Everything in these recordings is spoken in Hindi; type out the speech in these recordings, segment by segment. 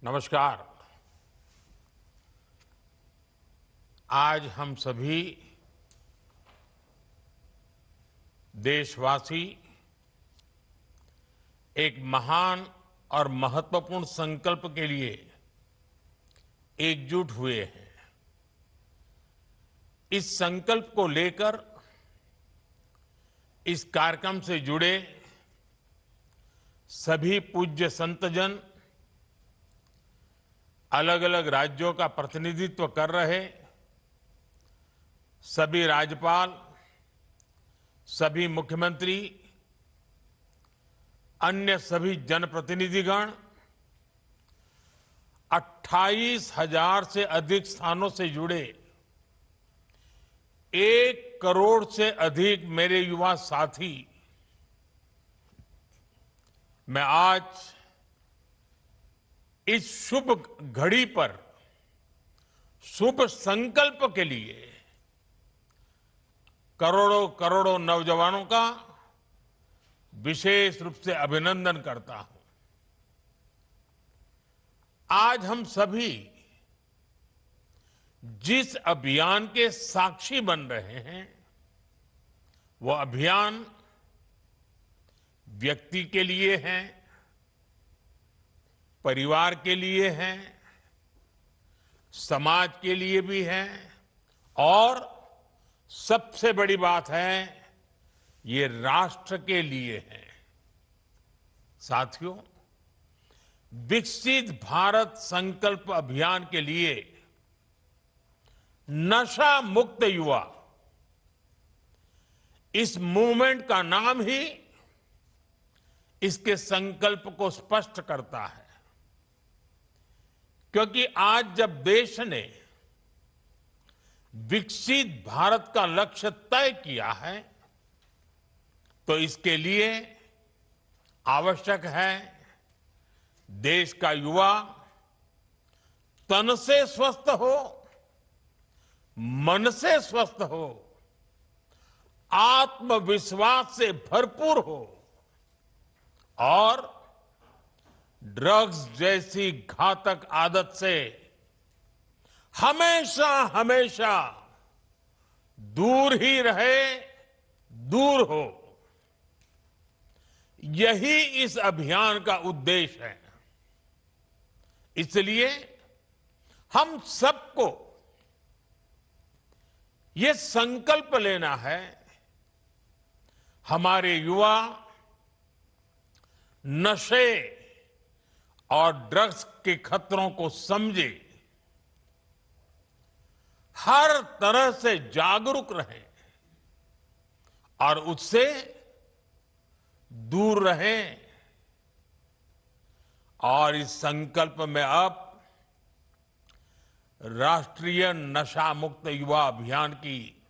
नमस्कार। आज हम सभी देशवासी एक महान और महत्वपूर्ण संकल्प के लिए एकजुट हुए हैं। इस संकल्प को लेकर इस कार्यक्रम से जुड़े सभी पूज्य संतजन, अलग अलग राज्यों का प्रतिनिधित्व कर रहे सभी राज्यपाल, सभी मुख्यमंत्री, अन्य सभी जनप्रतिनिधिगण, 28,000 से अधिक स्थानों से जुड़े 1 करोड़ से अधिक मेरे युवा साथी, मैं आज इस शुभ घड़ी पर शुभ संकल्प के लिए करोड़ों करोड़ों नौजवानों का विशेष रूप से अभिनंदन करता हूं। आज हम सभी जिस अभियान के साक्षी बन रहे हैं, वो अभियान व्यक्ति के लिए है, परिवार के लिए है, समाज के लिए भी है और सबसे बड़ी बात है, ये राष्ट्र के लिए है। साथियों, विकसित भारत संकल्प अभियान के लिए नशा मुक्त युवा, इस मूवमेंट का नाम ही इसके संकल्प को स्पष्ट करता है। क्योंकि आज जब देश ने विकसित भारत का लक्ष्य तय किया है, तो इसके लिए आवश्यक है देश का युवा तन से स्वस्थ हो, मन से स्वस्थ हो, आत्मविश्वास से भरपूर हो और ड्रग्स जैसी घातक आदत से हमेशा हमेशा दूर ही रहे, दूर हो। यही इस अभियान का उद्देश्य है। इसलिए हम सबको ये संकल्प लेना है, हमारे युवा नशे और ड्रग्स के खतरों को समझे, हर तरह से जागरूक रहें और उससे दूर रहें। और इस संकल्प में अब राष्ट्रीय नशा मुक्त युवा अभियान की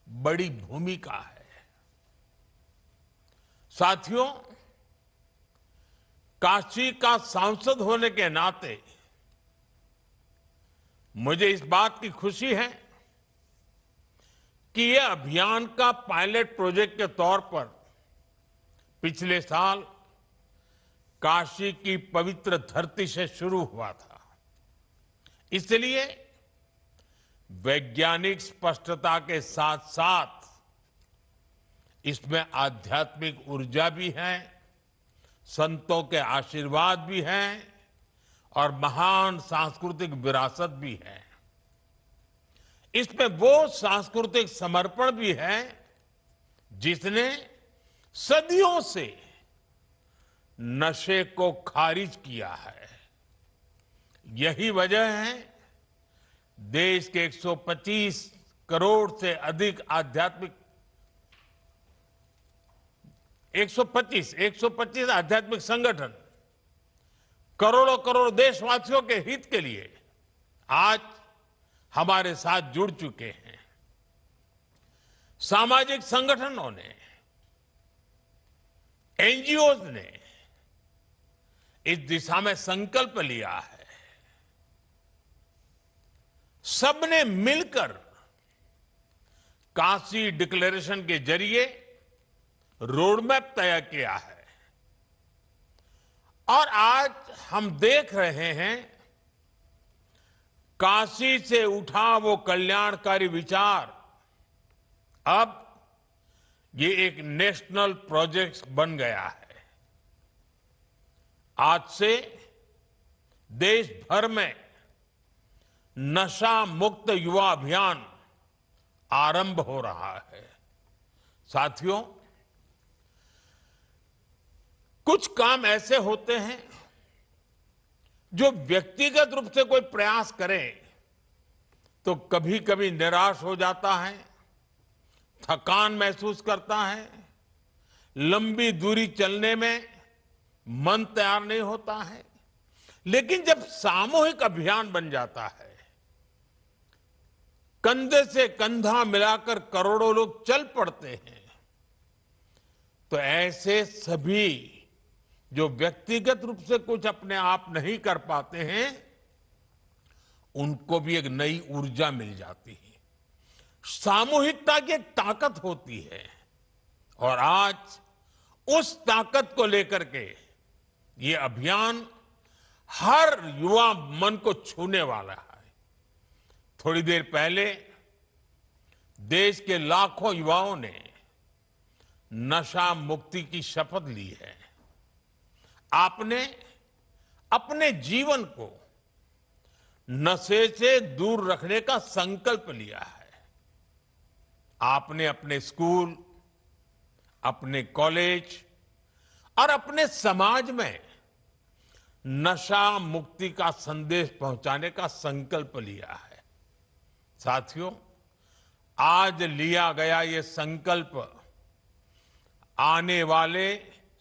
बड़ी भूमिका है। साथियों, काशी का सांसद होने के नाते मुझे इस बात की खुशी है कि यह अभियान का पायलट प्रोजेक्ट के तौर पर पिछले साल काशी की पवित्र धरती से शुरू हुआ था। इसलिए वैज्ञानिक स्पष्टता के साथ साथ इसमें आध्यात्मिक ऊर्जा भी है, संतों के आशीर्वाद भी हैं और महान सांस्कृतिक विरासत भी है। इसमें वो सांस्कृतिक समर्पण भी है जिसने सदियों से नशे को खारिज किया है। यही वजह है देश के 125 करोड़ से अधिक आध्यात्मिक 125 आध्यात्मिक संगठन करोड़ों करोड़ देशवासियों के हित के लिए आज हमारे साथ जुड़ चुके हैं। सामाजिक संगठनों ने, एनजीओज ने इस दिशा में संकल्प लिया है। सबने मिलकर काशी डिक्लेरेशन के जरिए रोड मैप तय किया है और आज हम देख रहे हैं काशी से उठा वो कल्याणकारी विचार अब ये एक नेशनल प्रोजेक्ट बन गया है। आज से देश भर में नशा मुक्त युवा अभियान आरंभ हो रहा है। साथियों, कुछ काम ऐसे होते हैं जो व्यक्तिगत रूप से कोई प्रयास करे तो कभी कभी निराश हो जाता है, थकान महसूस करता है, लंबी दूरी चलने में मन तैयार नहीं होता है। लेकिन जब सामूहिक अभियान बन जाता है, कंधे से कंधा मिलाकर करोड़ों लोग चल पड़ते हैं, तो ऐसे सभी जो व्यक्तिगत रूप से कुछ अपने आप नहीं कर पाते हैं, उनको भी एक नई ऊर्जा मिल जाती है। सामूहिकता की एक ताकत होती है और आज उस ताकत को लेकर के ये अभियान हर युवा मन को छूने वाला है। थोड़ी देर पहले देश के लाखों युवाओं ने नशा मुक्ति की शपथ ली है। आपने अपने जीवन को नशे से दूर रखने का संकल्प लिया है। आपने अपने स्कूल, अपने कॉलेज और अपने समाज में नशा मुक्ति का संदेश पहुंचाने का संकल्प लिया है। साथियों, आज लिया गया ये संकल्प आने वाले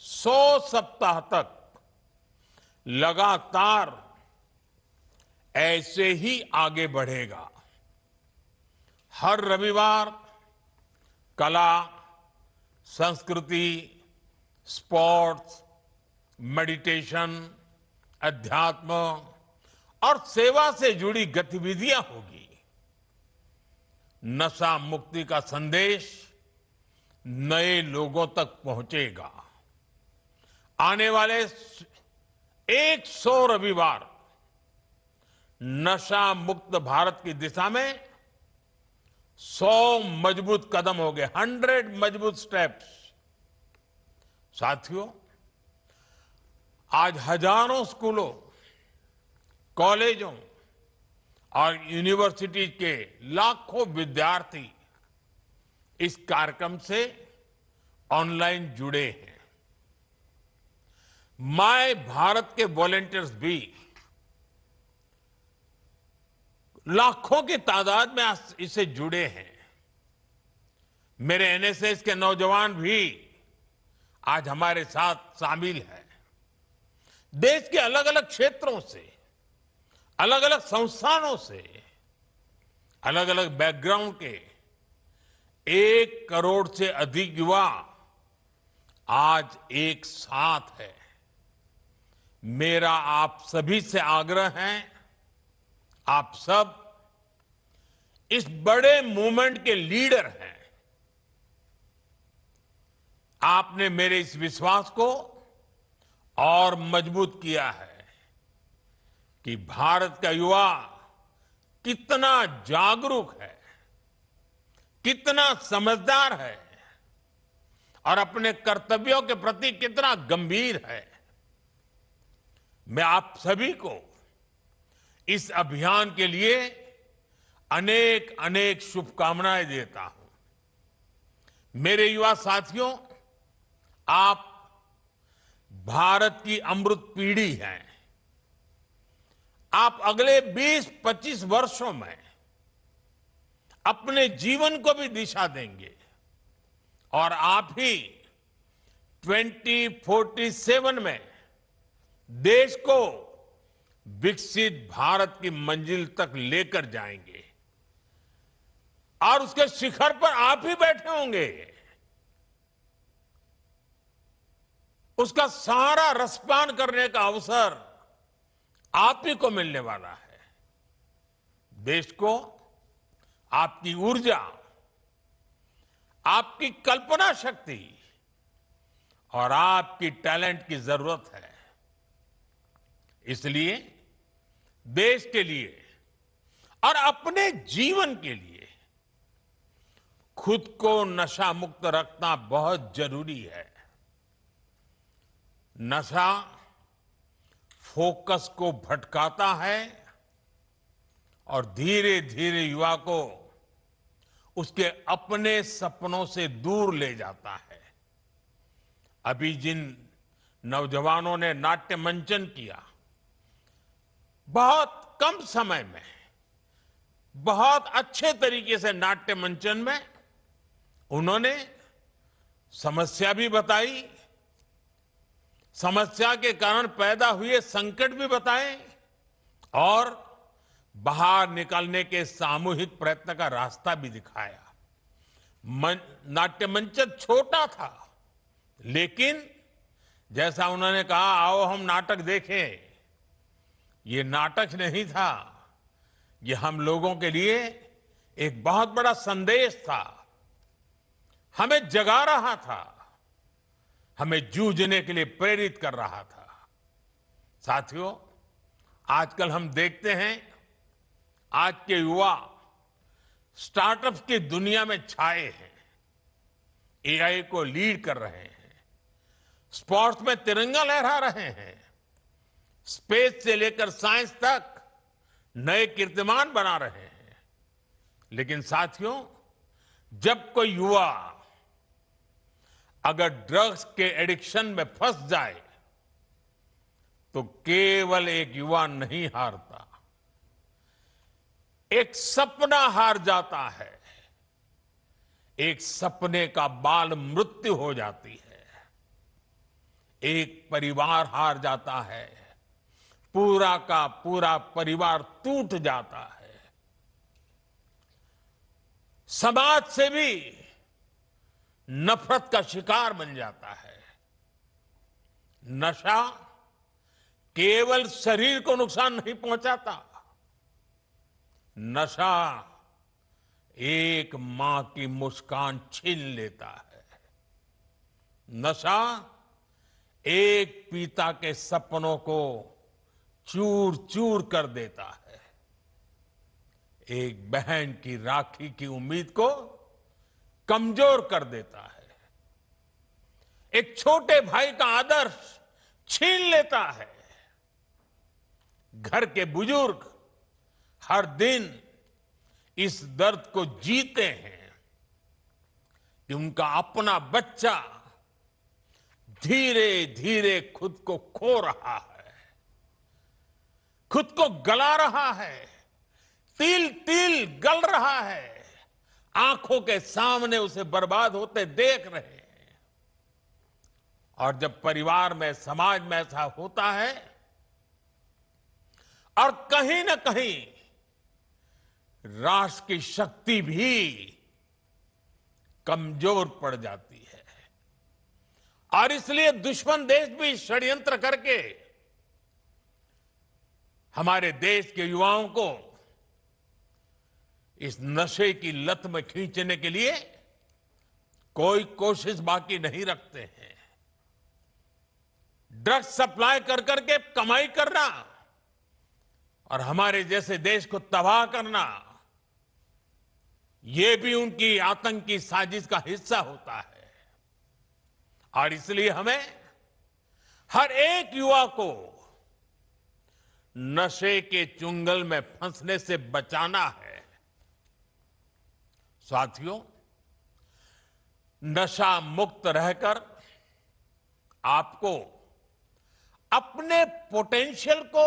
100 सप्ताह तक लगातार ऐसे ही आगे बढ़ेगा। हर रविवार कला, संस्कृति, स्पोर्ट्स, मेडिटेशन, अध्यात्म और सेवा से जुड़ी गतिविधियां होगी। नशा मुक्ति का संदेश नए लोगों तक पहुंचेगा। आने वाले 100 रविवार नशा मुक्त भारत की दिशा में 100 मजबूत कदम हो गए, 100 मजबूत स्टेप्स। साथियों, आज हजारों स्कूलों, कॉलेजों और यूनिवर्सिटी के लाखों विद्यार्थी इस कार्यक्रम से ऑनलाइन जुड़े हैं। माय भारत के वॉलंटियर्स भी लाखों की तादाद में इससे जुड़े हैं। मेरे एनएसएस के नौजवान भी आज हमारे साथ शामिल हैं। देश के अलग अलग क्षेत्रों से, अलग अलग संस्थानों से, अलग अलग बैकग्राउंड के 1 करोड़ से अधिक युवा आज एक साथ है। मेरा आप सभी से आग्रह है, आप सब इस बड़े मूवमेंट के लीडर हैं। आपने मेरे इस विश्वास को और मजबूत किया है कि भारत का युवा कितना जागरूक है, कितना समझदार है और अपने कर्तव्यों के प्रति कितना गंभीर है। मैं आप सभी को इस अभियान के लिए अनेक अनेक शुभकामनाएं देता हूं। मेरे युवा साथियों, आप भारत की अमृत पीढ़ी हैं। आप अगले 20-25 वर्षों में अपने जीवन को भी दिशा देंगे और आप ही 2047 में देश को विकसित भारत की मंजिल तक लेकर जाएंगे और उसके शिखर पर आप ही बैठे होंगे। उसका सारा रसपान करने का अवसर आप ही को मिलने वाला है। देश को आपकी ऊर्जा, आपकी कल्पना शक्ति और आपकी टैलेंट की जरूरत है। इसलिए देश के लिए और अपने जीवन के लिए खुद को नशा मुक्त रखना बहुत जरूरी है। नशा फोकस को भटकाता है और धीरे धीरे युवा को उसके अपने सपनों से दूर ले जाता है। अभी जिन नौजवानों ने नाट्य मंचन किया, बहुत कम समय में बहुत अच्छे तरीके से नाट्य मंचन में उन्होंने समस्या भी बताई, समस्या के कारण पैदा हुए संकट भी बताए और बाहर निकलने के सामूहिक प्रयत्न का रास्ता भी दिखाया। नाट्य मंचन छोटा था, लेकिन जैसा उन्होंने कहा, आओ हम नाटक देखें, ये नाटक नहीं था, ये हम लोगों के लिए एक बहुत बड़ा संदेश था, हमें जगा रहा था, हमें जूझने के लिए प्रेरित कर रहा था। साथियों, आजकल हम देखते हैं आज के युवा स्टार्टअप्स की दुनिया में छाए हैं, एआई को लीड कर रहे हैं, स्पोर्ट्स में तिरंगा लहरा रहे हैं, स्पेस से लेकर साइंस तक नए कीर्तिमान बना रहे हैं। लेकिन साथियों, जब कोई युवा अगर ड्रग्स के एडिक्शन में फंस जाए तो केवल एक युवा नहीं हारता, एक सपना हार जाता है, एक सपने का बाल मृत्यु हो जाती है, एक परिवार हार जाता है, पूरा का पूरा परिवार टूट जाता है, समाज से भी नफरत का शिकार बन जाता है। नशा केवल शरीर को नुकसान नहीं पहुंचाता, नशा एक मां की मुस्कान छीन लेता है, नशा एक पिता के सपनों को चूर चूर कर देता है, एक बहन की राखी की उम्मीद को कमजोर कर देता है, एक छोटे भाई का आदर्श छीन लेता है। घर के बुजुर्ग हर दिन इस दर्द को जीते हैं कि उनका अपना बच्चा धीरे धीरे खुद को खो रहा है, खुद को गला रहा है, तिल तिल गल रहा है, आंखों के सामने उसे बर्बाद होते देख रहे हैं। और जब परिवार में, समाज में ऐसा होता है और कहीं ना कहीं राष्ट्र की शक्ति भी कमजोर पड़ जाती है और इसलिए दुश्मन देश भी षड्यंत्र करके हमारे देश के युवाओं को इस नशे की लत में खींचने के लिए कोई कोशिश बाकी नहीं रखते हैं। ड्रग्स सप्लाई कर करके कमाई करना और हमारे जैसे देश को तबाह करना, ये भी उनकी आतंकी साजिश का हिस्सा होता है। और इसलिए हमें हर एक युवा को नशे के चुंगल में फंसने से बचाना है। साथियों, नशा मुक्त रहकर आपको अपने पोटेंशियल को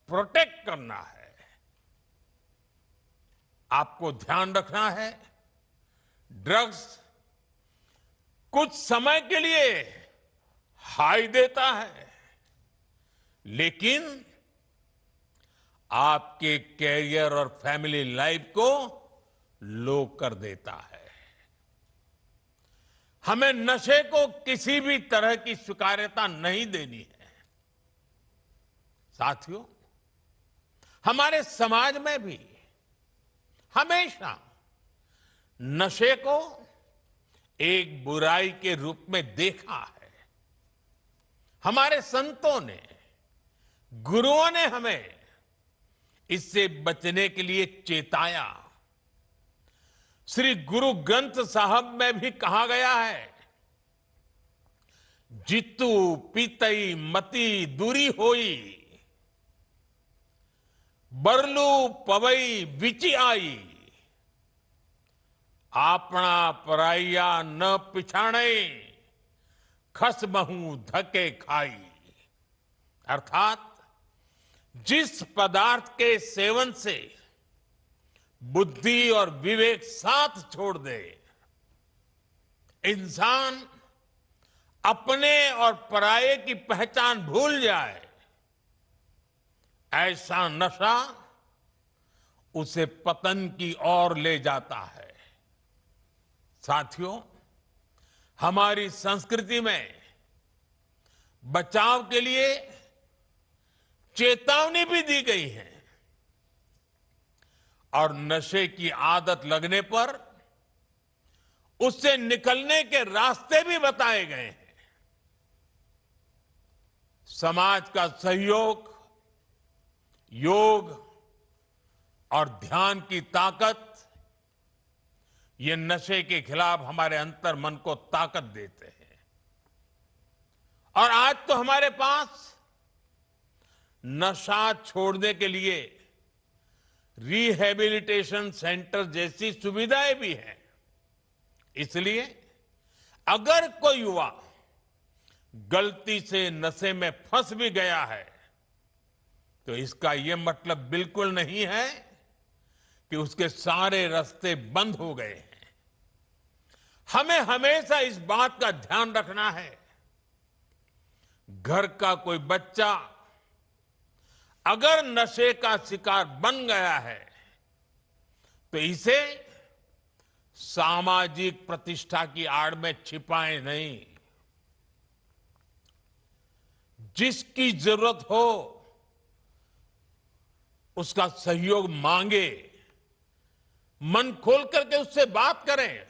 प्रोटेक्ट करना है, आपको ध्यान रखना है। ड्रग्स कुछ समय के लिए हाई देता है, लेकिन आपके कैरियर और फैमिली लाइफ को लो कर देता है। हमें नशे को किसी भी तरह की स्वीकार्यता नहीं देनी है। साथियों, हमारे समाज में भी हमेशा नशे को एक बुराई के रूप में देखा है। हमारे संतों ने गुरुओं ने हमें इससे बचने के लिए चेताया। श्री गुरु ग्रंथ साहब में भी कहा गया है, जितु पीतई मति दूरी होई, बरलू पवई विचि आई, आपना पराइया न पिछाणे, खस महू धके खाई। अर्थात जिस पदार्थ के सेवन से बुद्धि और विवेक साथ छोड़ दे, इंसान अपने और पराये की पहचान भूल जाए, ऐसा नशा उसे पतन की ओर ले जाता है। साथियों, हमारी संस्कृति में बचाव के लिए चेतावनी भी दी गई है और नशे की आदत लगने पर उससे निकलने के रास्ते भी बताए गए हैं। समाज का सहयोग, योग और ध्यान की ताकत, ये नशे के खिलाफ हमारे अंतर मन को ताकत देते हैं। और आज तो हमारे पास नशा छोड़ने के लिए रिहैबिलिटेशन सेंटर जैसी सुविधाएं भी हैं। इसलिए अगर कोई युवा गलती से नशे में फंस भी गया है, तो इसका यह मतलब बिल्कुल नहीं है कि उसके सारे रास्ते बंद हो गए हैं। हमें हमेशा इस बात का ध्यान रखना है, घर का कोई बच्चा अगर नशे का शिकार बन गया है, तो इसे सामाजिक प्रतिष्ठा की आड़ में छिपाएं नहीं। जिसकी जरूरत हो उसका सहयोग मांगे, मन खोल करके उससे बात करें,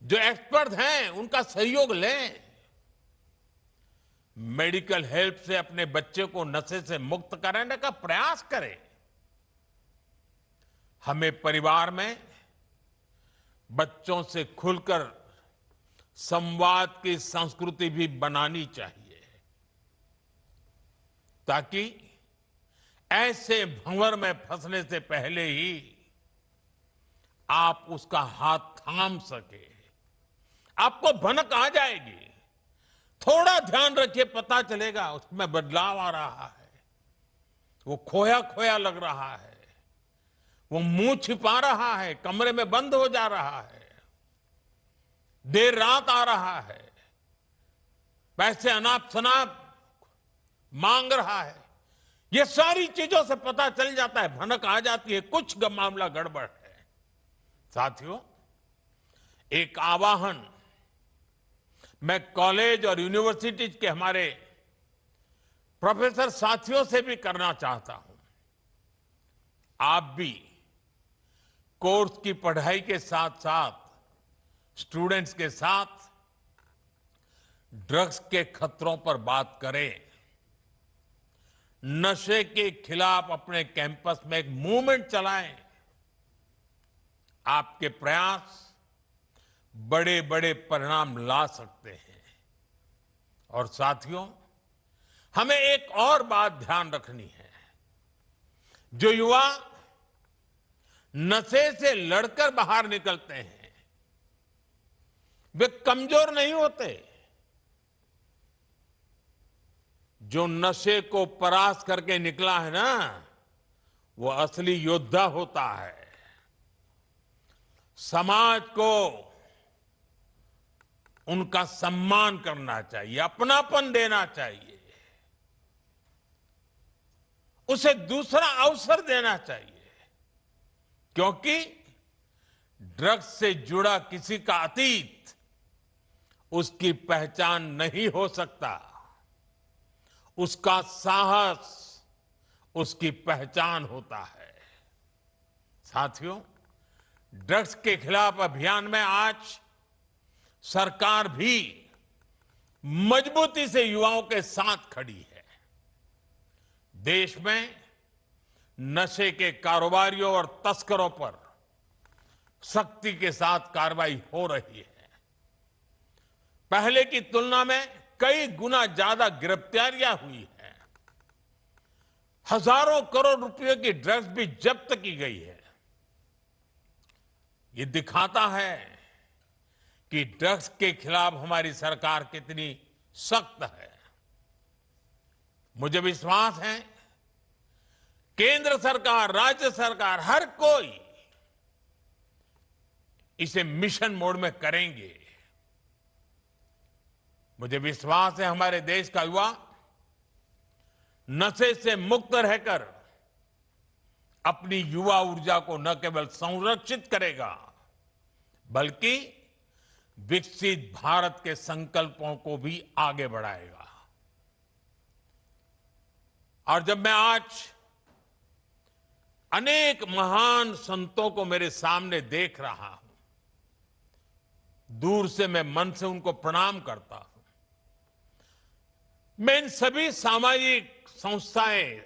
जो एक्सपर्ट हैं उनका सहयोग लें, मेडिकल हेल्प से अपने बच्चे को नशे से मुक्त कराने का प्रयास करें। हमें परिवार में बच्चों से खुलकर संवाद की संस्कृति भी बनानी चाहिए, ताकि ऐसे भंवर में फंसने से पहले ही आप उसका हाथ थाम सके। आपको भनक आ जाएगी, थोड़ा ध्यान रखिए, पता चलेगा उसमें बदलाव आ रहा है, वो खोया खोया लग रहा है, वो मुंह छिपा रहा है, कमरे में बंद हो जा रहा है, देर रात आ रहा है, पैसे अनाप शनाप मांग रहा है। ये सारी चीजों से पता चल जाता है, भनक आ जाती है, कुछ मामला गड़बड़ है। साथियों, एक आवाहन मैं कॉलेज और यूनिवर्सिटी के हमारे प्रोफेसर साथियों से भी करना चाहता हूं। आप भी कोर्स की पढ़ाई के साथ साथ स्टूडेंट्स के साथ ड्रग्स के खतरों पर बात करें। नशे के खिलाफ अपने कैंपस में एक मूवमेंट चलाएं। आपके प्रयास बड़े बड़े परिणाम ला सकते हैं। और साथियों, हमें एक और बात ध्यान रखनी है। जो युवा नशे से लड़कर बाहर निकलते हैं, वे कमजोर नहीं होते। जो नशे को परास्त करके निकला है ना, वो असली योद्धा होता है। समाज को उनका सम्मान करना चाहिए, अपनापन देना चाहिए, उसे दूसरा अवसर देना चाहिए, क्योंकि ड्रग्स से जुड़ा किसी का अतीत उसकी पहचान नहीं हो सकता, उसका साहस उसकी पहचान होता है। साथियों, ड्रग्स के खिलाफ अभियान में आज सरकार भी मजबूती से युवाओं के साथ खड़ी है। देश में नशे के कारोबारियों और तस्करों पर सख्ती के साथ कार्रवाई हो रही है। पहले की तुलना में कई गुना ज्यादा गिरफ्तारियां हुई हैं। हजारों करोड़ रुपए की ड्रग्स भी जब्त की गई है। ये दिखाता है कि ड्रग्स के खिलाफ हमारी सरकार कितनी सख्त है। मुझे विश्वास है केंद्र सरकार, राज्य सरकार, हर कोई इसे मिशन मोड में करेंगे। मुझे विश्वास है हमारे देश का युवा नशे से मुक्त रहकर अपनी युवा ऊर्जा को न केवल संरक्षित करेगा बल्कि विकसित भारत के संकल्पों को भी आगे बढ़ाएगा। और जब मैं आज अनेक महान संतों को मेरे सामने देख रहा हूं, दूर से मैं मन से उनको प्रणाम करता हूं। मैं इन सभी सामाजिक संस्थाएं,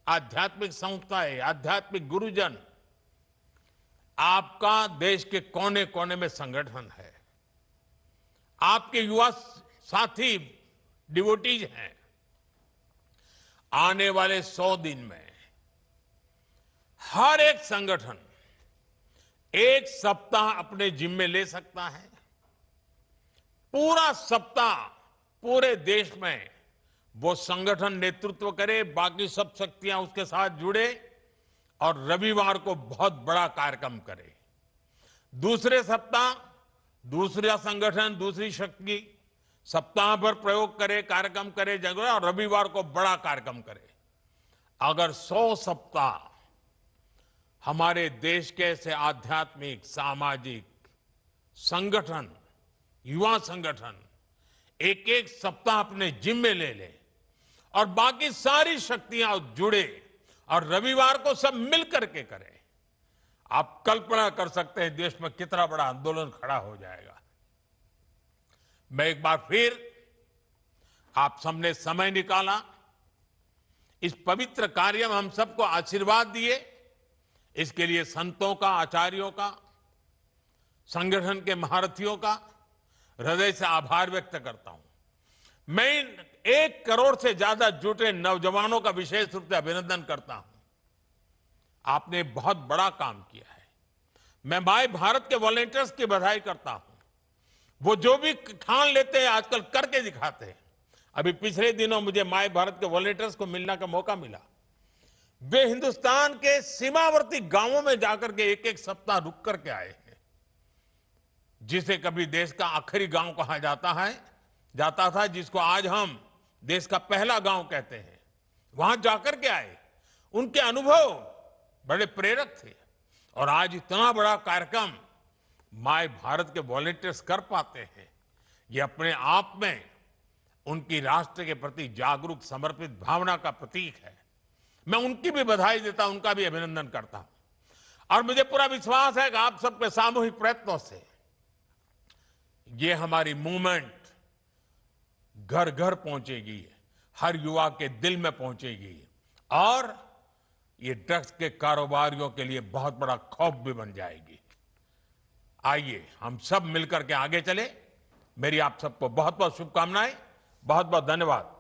आध्यात्मिक संस्थाएं, आध्यात्मिक गुरुजन, आपका देश के कोने कोने में संगठन है, आपके युवा साथी डिवोटीज हैं। आने वाले 100 दिन में हर एक संगठन एक सप्ताह अपने जिम्मे ले सकता है। पूरा सप्ताह पूरे देश में वो संगठन नेतृत्व करे, बाकी सब शक्तियां उसके साथ जुड़े और रविवार को बहुत बड़ा कार्यक्रम करे। दूसरे सप्ताह दूसरा संगठन, दूसरी शक्ति सप्ताह भर प्रयोग करे, कार्यक्रम करे, जगह, और रविवार को बड़ा कार्यक्रम करे। अगर 100 सप्ताह हमारे देश के ऐसे आध्यात्मिक, सामाजिक संगठन, युवा संगठन एक एक सप्ताह अपने जिम्मे ले ले और बाकी सारी शक्तियां जुड़े और रविवार को सब मिल करके करें, आप कल्पना कर सकते हैं देश में कितना बड़ा आंदोलन खड़ा हो जाएगा। मैं एक बार फिर आप सबने समय निकाला, इस पवित्र कार्य में हम सबको आशीर्वाद दिए, इसके लिए संतों का, आचार्यों का, संगठन के महारथियों का हृदय से आभार व्यक्त करता हूं। मैं इन 1 करोड़ से ज्यादा जुटे नौजवानों का विशेष रूप से अभिनंदन करता हूं। आपने बहुत बड़ा काम किया है। मैं माय भारत के वॉलंटियर्स की बधाई करता हूं। वो जो भी ठान लेते हैं आजकल करके दिखाते हैं। अभी पिछले दिनों मुझे माय भारत के वॉलंटियर्स को मिलने का मौका मिला। वे हिंदुस्तान के सीमावर्ती गांवों में जाकर के एक एक सप्ताह रुक करके आए हैं। जिसे कभी देश का आखिरी गांव कहा जाता था, जिसको आज हम देश का पहला गांव कहते हैं, वहां जाकर के आए। उनके अनुभव बड़े प्रेरक थे और आज इतना बड़ा कार्यक्रम माय भारत के वॉलंटियर्स कर पाते हैं, ये अपने आप में उनकी राष्ट्र के प्रति जागरूक, समर्पित भावना का प्रतीक है। मैं उनकी भी बधाई देता हूं, उनका भी अभिनंदन करता हूं। और मुझे पूरा विश्वास है कि आप सबके सामूहिक प्रयत्नों से ये हमारी मूवमेंट घर घर पहुंचेगी, हर युवा के दिल में पहुंचेगी और ये ड्रग्स के कारोबारियों के लिए बहुत बड़ा खौफ भी बन जाएगी। आइए हम सब मिलकर के आगे चले। मेरी आप सबको बहुत बहुत शुभकामनाएं, बहुत बहुत धन्यवाद।